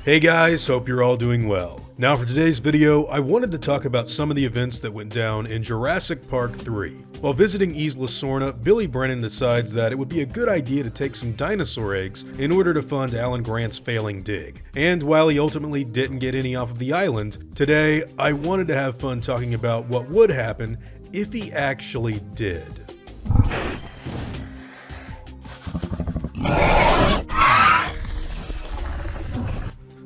Hey guys, hope you're all doing well. Now for today's video, I wanted to talk about some of the events that went down in Jurassic Park 3. While visiting Isla Sorna, Billy Brennan decides that it would be a good idea to take some dinosaur eggs in order to fund Alan Grant's failing dig. And while he ultimately didn't get any off of the island, today I wanted to have fun talking about what would happen if he actually did.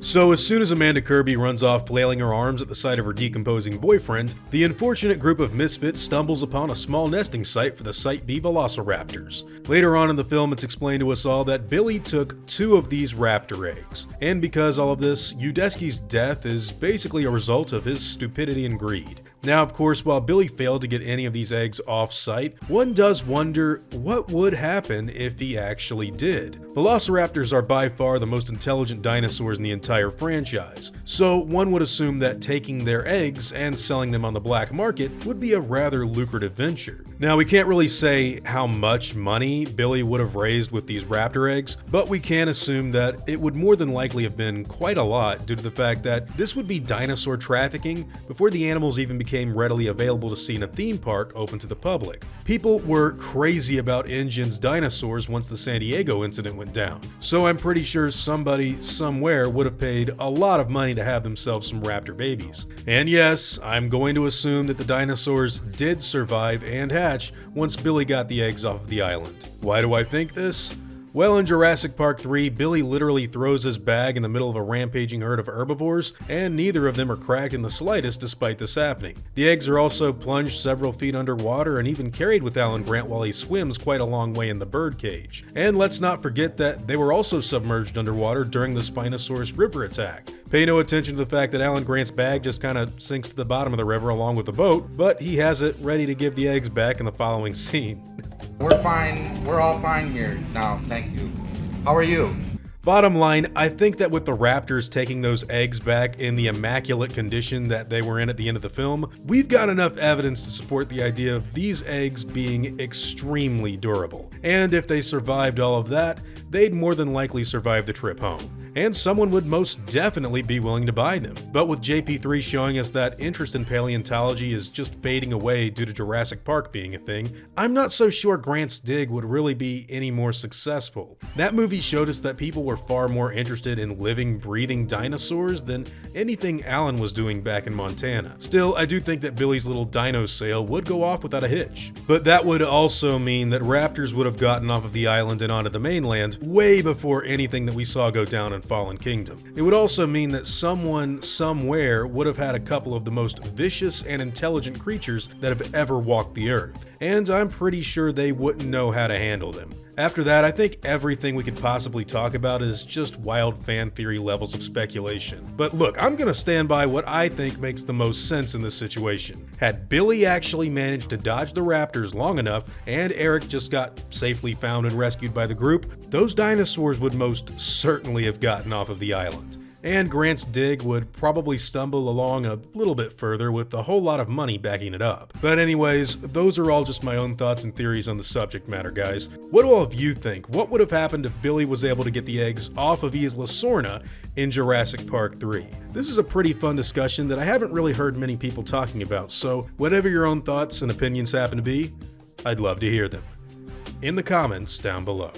So as soon as Amanda Kirby runs off flailing her arms at the sight of her decomposing boyfriend, the unfortunate group of misfits stumbles upon a small nesting site for the Site B Velociraptors. Later on in the film, it's explained to us all that Billy took 2 of these raptor eggs. And because all of this, Udesky's death is basically a result of his stupidity and greed. Now, of course, while Billy failed to get any of these eggs off-site, one does wonder what would happen if he actually did. Velociraptors are by far the most intelligent dinosaurs in the entire franchise, so one would assume that taking their eggs and selling them on the black market would be a rather lucrative venture. Now, we can't really say how much money Billy would have raised with these raptor eggs, but we can assume that it would more than likely have been quite a lot due to the fact that this would be dinosaur trafficking before the animals even became readily available to see in a theme park open to the public. People were crazy about InGen's dinosaurs once the Santiago incident went down, so I'm pretty sure somebody somewhere would have paid a lot of money to have themselves some raptor babies. And yes, I'm going to assume that the dinosaurs did survive and hatch once Billy got the eggs off of the island. Why do I think this? Well, in Jurassic Park 3, Billy literally throws his bag in the middle of a rampaging herd of herbivores, and neither of them are cracked in the slightest despite this happening. The eggs are also plunged several feet underwater and even carried with Alan Grant while he swims quite a long way in the birdcage. And let's not forget that they were also submerged underwater during the Spinosaurus River attack. Pay no attention to the fact that Alan Grant's bag just kind of sinks to the bottom of the river along with the boat, but he has it ready to give the eggs back in the following scene. We're fine. We're all fine here now. Thank you. How are you? Bottom line, I think that with the Raptors taking those eggs back in the immaculate condition that they were in at the end of the film, we've got enough evidence to support the idea of these eggs being extremely durable. And if they survived all of that, they'd more than likely survive the trip home. And someone would most definitely be willing to buy them. But with JP3 showing us that interest in paleontology is just fading away due to Jurassic Park being a thing, I'm not so sure Grant's dig would really be any more successful. That movie showed us that people were far more interested in living, breathing dinosaurs than anything Alan was doing back in Montana. Still, I do think that Billy's little dino sale would go off without a hitch. But that would also mean that raptors would have gotten off of the island and onto the mainland way before anything that we saw go down in Fallen Kingdom. It would also mean that someone somewhere would have had a couple of the most vicious and intelligent creatures that have ever walked the earth, and I'm pretty sure they wouldn't know how to handle them. After that, I think everything we could possibly talk about is just wild fan theory levels of speculation. But look, I'm gonna stand by what I think makes the most sense in this situation. Had Billy actually managed to dodge the raptors long enough, and Eric just got safely found and rescued by the group, those dinosaurs would most certainly have gotten off of the island. And Grant's dig would probably stumble along a little bit further with a whole lot of money backing it up. But anyways, those are all just my own thoughts and theories on the subject matter, guys. What do all of you think? What would have happened if Billy was able to get the eggs off of Isla Sorna in Jurassic Park 3? This is a pretty fun discussion that I haven't really heard many people talking about, so whatever your own thoughts and opinions happen to be, I'd love to hear them in the comments down below.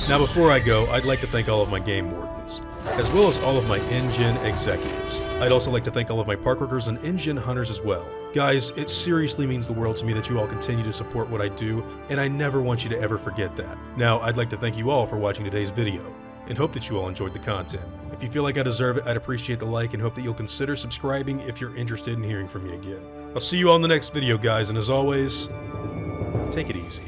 Now before I go, I'd like to thank all of my game wardens, as well as all of my InGen executives. I'd also like to thank all of my park workers and InGen hunters as well. Guys, it seriously means the world to me that you all continue to support what I do, and I never want you to ever forget that. Now, I'd like to thank you all for watching today's video, and hope that you all enjoyed the content. If you feel like I deserve it, I'd appreciate the like and hope that you'll consider subscribing if you're interested in hearing from me again. I'll see you all in the next video, guys, and as always, take it easy.